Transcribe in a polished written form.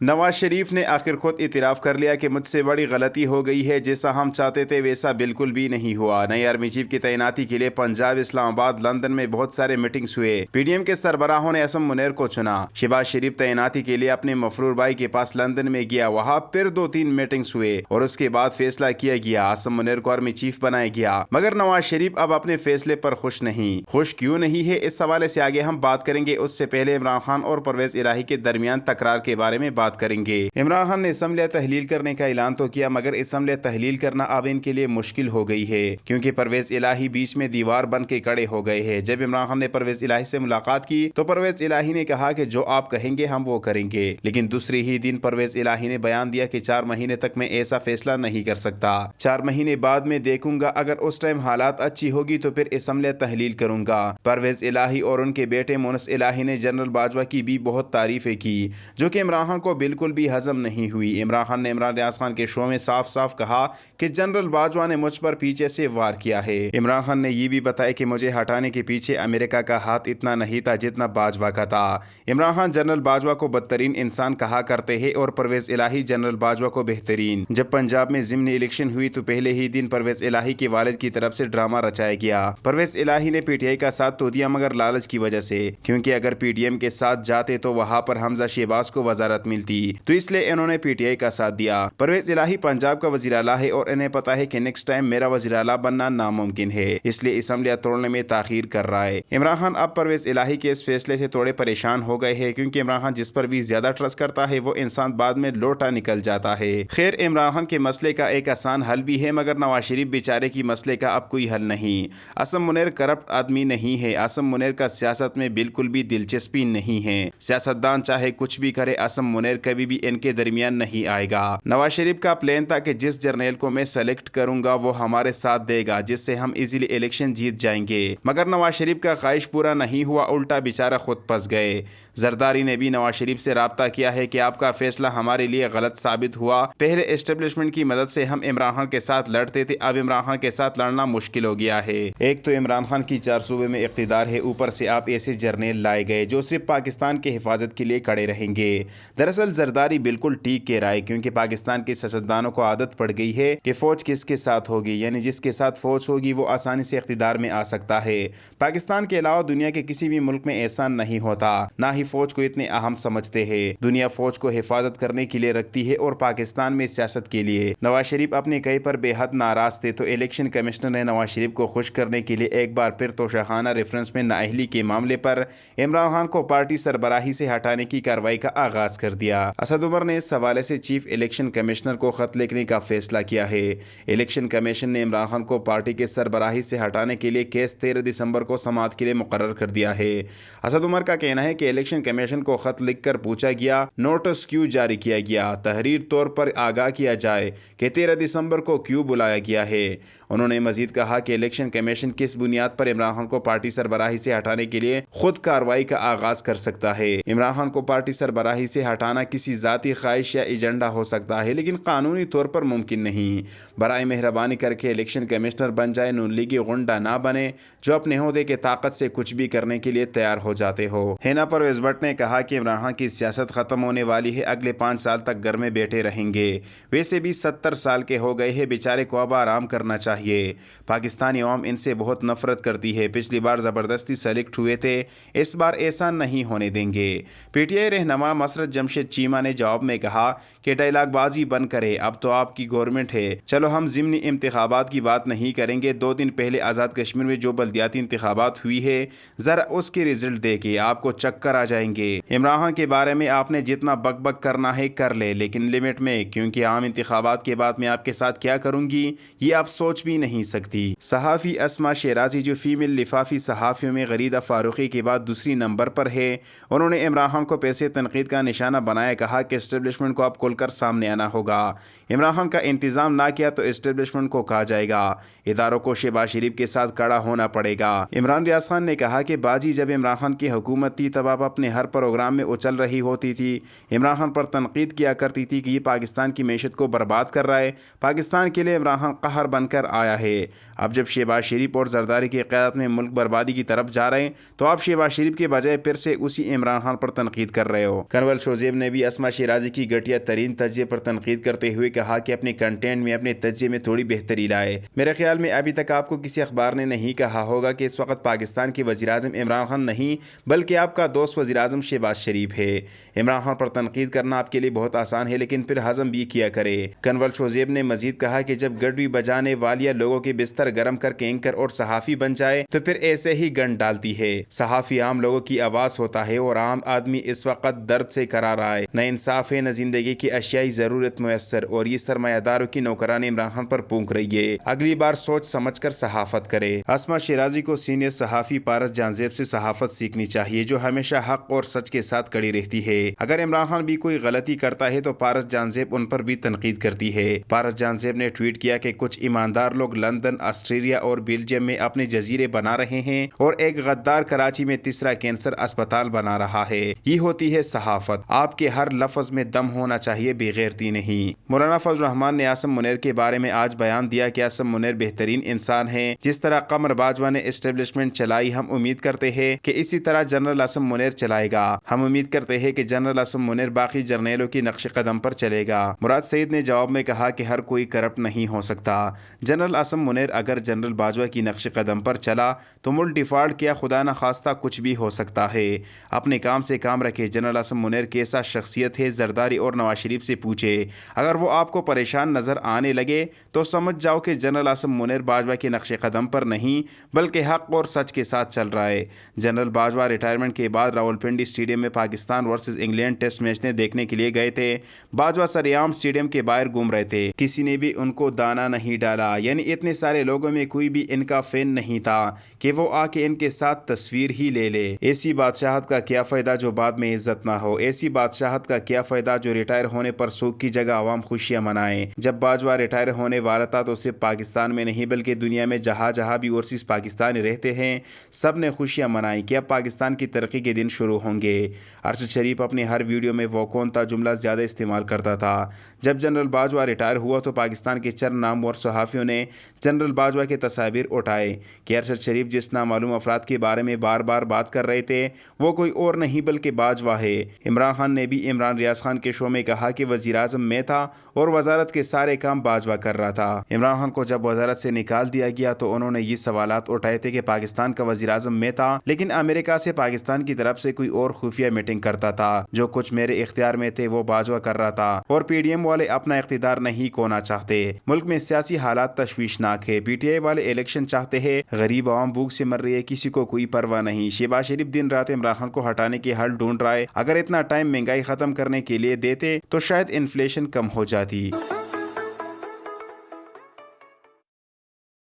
नवाज शरीफ ने आखिर खुद इतराफ़ कर लिया कि मुझसे बड़ी गलती हो गई है, जैसा हम चाहते थे वैसा बिल्कुल भी नहीं हुआ। नई आर्मी चीफ की तैनाती के लिए पंजाब, इस्लामाबाद, लंदन में बहुत सारे मीटिंग्स हुए। पीडीएम के सरबराहों ने असम मुनीर को चुना। शहबाज शरीफ तैनाती के लिए अपने मफरूर भाई के पास लंदन में गया, वहाँ फिर 2-3 मीटिंग्स हुए और उसके बाद फैसला किया गया, असम मुनीर को आर्मी चीफ बनाया गया। मगर नवाज शरीफ अब अपने फैसले पर खुश नहीं। खुश क्यों नहीं है, इस हवाले से आगे हम बात करेंगे। उससे पहले इमरान खान और परवेज इलाही के दरमियान तकरार के बारे में बात करेंगे। इमरान खान ने असम्बली तहलील करने का ऐलान तो किया, मगर असम्बली तहलील करना अब इनके लिए मुश्किल हो गई है, क्योंकि परवेज इलाही बीच में दीवार बन के खड़े हो गए हैं। जब इमरान खान ने परवेज इलाही से मुलाकात की तो परवेज इलाही ने कहा कि जो आप कहेंगे हम वो करेंगे, लेकिन दूसरे ही दिन परवेज इलाही ने बयान दिया कि 4 महीने तक मैं ऐसा फैसला नहीं कर सकता, 4 महीने बाद में देखूंगा, अगर उस टाइम हालात अच्छी होगी तो फिर असम्बली तहलील करूंगा। परवेज इलाही और उनके बेटे मोनस इलाही ने जनरल बाजवा की भी बहुत तारीफें की, जो कि इमरान खान को बिल्कुल भी हजम नहीं हुई। इमरान खान ने इमरान रियाज खान के शो में साफ साफ कहा कि जनरल बाजवा ने मुझ पर पीछे से वार किया है। इमरान खान ने ये भी बताया कि मुझे हटाने के पीछे अमेरिका का हाथ इतना नहीं था जितना बाजवा का था। इमरान खान जनरल बाजवा को बदतरीन इंसान कहा करते हैं और परवेज इलाही जनरल बाजवा को बेहतरीन। जब पंजाब में ज़िमनी इलेक्शन हुई तो पहले ही दिन परवेज इलाही के वालिद की तरफ से ड्रामा रचाया गया। परवेज इलाही ने पीटीआई का साथ तो दिया, मगर लालच की वजह से, क्योंकि अगर पीडीएम के साथ जाते तो वहां पर हमजा शहबाज को वजारत मिलती, तो इसलिए इन्होंने पीटीआई का साथ दिया। परवेज इलाही पंजाब का वजीर आला है और इन्हें पता है कि नेक्स्ट टाइम मेरा वजीर आला बनना नामुमकिन है, इसलिए असम्बली तोड़ने में ताखीर कर रहा है। इमरान खान अब परवेज इलाही के इस फैसले से थोड़े परेशान हो गए हैं, क्योंकि इमरान खान जिस पर भी ज्यादा ट्रस्ट करता है वो इंसान बाद में लोटा निकल जाता है। खैर, इमरान खान के मसले का एक आसान हल भी है, मगर नवाज शरीफ बेचारे की मसले का अब कोई हल नहीं। असम मुनीर करप्ट आदमी नहीं है। असम मुनीर का सियासत में बिल्कुल भी दिलचस्पी नहीं है। सियासतदान चाहे कुछ भी करे, असम मुनीर कभी भी इनके दरमियान नहीं आएगा। नवाज शरीफ का प्लान था कि जिस जर्नल को मैं सेलेक्ट करूंगा वो हमारे साथ देगा, जिससे हम इजीली इलेक्शन जीत जाएंगे, मगर नवाज शरीफ का ख्वाहिश पूरा नहीं हुआ, उल्टा बेचारा खुद फंस गए। जरदारी ने भी नवाज शरीफ से राब्ता किया है कि आपका फैसला हमारे लिए गलत साबित हुआ। पहले एस्टेब्लिशमेंट की मदद से हम इमरान खान के साथ लड़ते थे, अब इमरान खान के साथ लड़ना मुश्किल हो गया है। एक तो इमरान खान की 4 सूबे में इख्तिदार है, ऊपर से आप ऐसे जर्नल लाए गए जो सिर्फ पाकिस्तान की हिफाजत के लिए खड़े रहेंगे। दरअसल जरदारी बिल्कुल ठीक कह रहा है, क्योंकि पाकिस्तान के सियासतदानों को आदत पड़ गई है कि फौज किसके साथ होगी, यानी जिसके साथ फौज होगी वो आसानी से इख्तिदार में आ सकता है। पाकिस्तान के अलावा दुनिया के किसी भी मुल्क में ऐसा नहीं होता, ना ही फौज को इतने अहम समझते हैं। दुनिया फौज को हिफाजत करने के लिए रखती है और पाकिस्तान में सियासत के लिए। नवाज शरीफ अपने कई पर बेहद नाराज थे, तो इलेक्शन कमिश्नर ने नवाज शरीफ को खुश करने के लिए एक बार फिर तोशाखाना रेफरेंस में नाअहली के मामले पर इमरान खान को पार्टी सरबराही से हटाने की कार्रवाई का आगाज कर दिया। असद उमर ने इस हवाले से चीफ इलेक्शन कमिश्नर को खत लिखने का फैसला किया है। इलेक्शन कमीशन ने इमरान खान को पार्टी के सरबराही से हटाने के लिए केस 13 दिसंबर को समाअत के लिए मुकर्रर कर दिया है। असद उमर का कहना है कि इलेक्शन कमीशन को खत लिखकर पूछा गया, नोटिस क्यों जारी किया गया, तहरीर तौर पर आगाह किया जाए कि 13 दिसंबर को क्यों बुलाया गया है। उन्होंने मजीद कहा कि इलेक्शन कमीशन किस बुनियाद पर इमरान खान को पार्टी सरबराही से हटाने के लिए खुद कार्रवाई का आगाज कर सकता है। इमरान खान को पार्टी सरबराही से हटाना किसी जाती ख्वाहिश या एजेंडा हो सकता है, लेकिन कानूनी तौर पर मुमकिन नहीं। बराए मेहरबानी करके इलेक्शन कमिश्नर बन जाए, नून लीगी गुंडा ना बने जो अपने होदे के ताकत से कुछ भी करने के लिए तैयार हो जाते हो। हिना परवेज भट्ट ने कहा कि इमरान खान की सियासत खत्म होने वाली है, अगले 5 साल तक घर में बैठे रहेंगे। वैसे भी 70 साल के हो गए हैं, बेचारे को अब आराम करना चाहिए। पाकिस्तानी अवाम इनसे बहुत नफरत करती है, पिछली बार जबरदस्ती सेलेक्ट हुए थे, इस बार ऐसा नहीं होने देंगे। पीटीआई रहनुमा मसरत जमशेद चीमा ने जवाब में कहा कि डायलॉगबाजी बंद करे, अब तो आपकी गवर्नमेंट है, चलो हम ज़िमनी इंतखाबात की बात नहीं करेंगे। 2 दिन पहले आज़ाद कश्मीर में जो बल्दियाती इंतखाबात हुई है, ज़रा उसके रिजल्ट देके आपको चक्कर आ जाएंगे। इमरान खान के बारे में आपने जितना बकबक करना है कर ले, लेकिन लिमिट में, क्योंकि आम इंतखाबात के बाद मैं आपके साथ क्या करूंगी ये आप सोच भी नहीं सकती। सहाफ़ी अस्मा शेराजी जो फीमेल लिफाफी सहाफ़ियों में गरीदा फारूकी के बाद दूसरी नंबर पर है, उन्होंने इमरान खान को पैसे तनकीद का निशाना बनाया, कहा कि एस्टेब्लिशमेंट को अब खुलकर सामने आना होगा। इमरान खान का इंतजाम ना किया तो एस्टेब्लिशमेंट को कहा जाएगा, इदारों को शहबाज शरीफ के साथ खड़ा होना पड़ेगा। इमरान रियाज खान ने कहा कि बाजी जब इमरान खान की हुकूमत थी तब आप अपने हर प्रोग्राम में उछल रही होती थी, इमरान खान पर तनकीद किया करती थी कि ये पाकिस्तान की मैशत को बर्बाद कर रहा है। पाकिस्तान के लिए इमरान खान कहर बनकर आया है। अब जब शहबाज शरीफ और जरदारी की क़यादत में मुल्क बर्बादी की तरफ जा रहे हैं तो आप शहबाज शरीफ के बजाय फिर से उसी इमरान खान पर तनकीद कर रहे हो। कर्नल शोजेब ने نے بھی اسما شیرازی کی گھٹیا ترین تجزیے پر تنقید کرتے ہوئے کہا کہ اپنے کنٹینٹ میں اپنے تجزیے میں تھوڑی بہتری لائے۔ میرے خیال میں ابھی تک آپ کو کسی اخبار نے نہیں کہا ہوگا کہ اس وقت پاکستان کے وزیر اعظم عمران خان نہیں بلکہ آپ کا دوست وزیر اعظم شہباز شریف ہے۔ عمران خان پر تنقید کرنا آپ کے لیے بہت آسان ہے، لیکن پھر ہضم بھی کیا کرے۔ کنول شوزیب نے مزید کہا کہ جب گڈوی بجانے والیہ لوگوں کے بستر گرم کر کے اینکر اور صحافی بن جائے تو پھر ایسے ہی گن ڈالتی ہے۔ صحافی عام لوگوں کی آواز ہوتا ہے اور عام آدمی اس وقت درد سے کرا رہا ہے، نہ انصاف ہے، نہ زندگی کی اشیائی ضرورت میسر، اور یہ سرمایہ داروں کی نوکران عمران خان پر پونک رہی ہے۔ اگلی بار سوچ سمجھ کر صحافت کرے۔ اسما شیرازی کو سینئر صحافی پارس جانزیب سے صحافت سیکھنی چاہیے، جو ہمیشہ حق اور سچ کے ساتھ کڑی رہتی ہے۔ اگر عمران خان بھی کوئی غلطی کرتا ہے تو پارس جانزیب ان پر بھی تنقید کرتی ہے۔ پارس جانزیب نے ٹویٹ کیا کہ کچھ ایماندار لوگ لندن، آسٹریلیا اور بیلجیم میں اپنے جزیرے بنا رہے ہیں اور ایک غدار کراچی میں تیسرا کینسر اسپتال بنا رہا ہے۔ یہ ہوتی ہے صحافت۔ آپ کے ہر لفظ میں دم ہونا چاہیے، بے غیرتی نہیں۔ مولانا فضل الرحمان نے عاصم منیر کے بارے میں آج بیان دیا کہ عاصم منیر بہترین انسان ہیں۔ جس طرح قمر باجوہ نے اسٹیبلشمنٹ چلائی، ہم امید کرتے ہیں کہ اسی طرح جنرل عاصم منیر چلائے گا۔ ہم امید کرتے ہیں کہ جنرل عاصم منیر باقی جرنیلوں کی نقش قدم پر چلے گا۔ مراد سعید نے جواب میں کہا کہ ہر کوئی کرپٹ نہیں ہو سکتا۔ جنرل عاصم منیر اگر جنرل باجوہ کی نقش قدم پر چلا تو ملک ڈیفالٹ کیا خدا نخواستہ کچھ بھی ہو سکتا ہے۔ اپنے کام سے کام رکھے۔ جنرل عاصم منیر کیسا شخصیت ہے، زرداری اور نواز شریف سے پوچھے۔ اگر وہ آپ کو پریشان نظر آنے لگے تو سمجھ جاؤ کہ جنرل عاصم منیر باجوہ کے نقش قدم پر نہیں بلکہ حق اور سچ کے ساتھ چل رہا ہے۔ جنرل باجوہ ریٹائرمنٹ کے بعد راولپنڈی اسٹیڈیم میں Pakistan versus England test match نے دیکھنے کے لیے گئے تھے۔ باجوہ سریعام اسٹیڈیم کے باہر گھوم رہے تھے، کسی نے بھی ان کو دانا نہیں ڈالا، یعنی اتنے سارے لوگوں میں کوئی بھی ان کا فین نہیں تھا کہ وہ آ کے ان کے ساتھ تصویر ہی لے لے۔ ایسی بادشاہت کا کیا فائدہ جو بعد میں عزت نہ ہو، ایسی بادشاہت کا کیا فائدہ جو ریٹائر ہونے پر سوگ کی جگہ عوام خوشیاں منائیں۔ جب باجوہ ریٹائر ہونے والا تھا تو صرف پاکستان میں نہیں بلکہ دنیا میں جہاں جہاں بھی اوورسیز پاکستانی رہتے ہیں سب نے خوشیاں منائیں کہ اب پاکستان کی ترقی کے دن شروع ہوں گے۔ ارشد شریف اپنی ہر ویڈیو میں وہ کون تھا جملہ زیادہ استعمال کرتا تھا۔ جب جنرل باجوہ ریٹائر ہوا تو پاکستان کے چند نامور صحافیوں نے جنرل باجوہ کے تصاویر اٹھائے کہ ارشد شریف جس نامعلوم افراد کے بارے میں بار بار بات کر رہے تھے وہ کوئی اور نہیں بلکہ باجوہ ہے۔ عمران خان نے بھی عمران ریاض خان کے شو میں کہا کہ وزیر اعظم میں تھا اور وزارت کے سارے کام باجوہ کر رہا تھا۔ عمران خان کو جب وزارت سے نکال دیا گیا تو انہوں نے یہ سوالات اٹھائے تھے کہ پاکستان کا وزیر اعظم میں تھا لیکن امریکہ سے پاکستان کی طرف سے کوئی اور خفیہ میٹنگ کرتا تھا، جو کچھ میرے اختیار میں تھے وہ باجوہ کر رہا تھا اور پی ڈی ایم والے اپنا اقتدار نہیں کھونا چاہتے۔ ملک میں سیاسی حالات تشویشناک ہے، پی ٹی آئی والے الیکشن چاہتے ہیں، غریب عوام بھوک سے مر رہی ہے، کسی کو کوئی پرواہ نہیں۔ شہباز شریف دن رات عمران خان کو ہٹانے کے حل ڈھونڈ رہا ہے۔ اگر اتنا ٹائم مہنگائی ختم کرنے کے لیے دیتے تو شاید انفلیشن کم ہو جاتی۔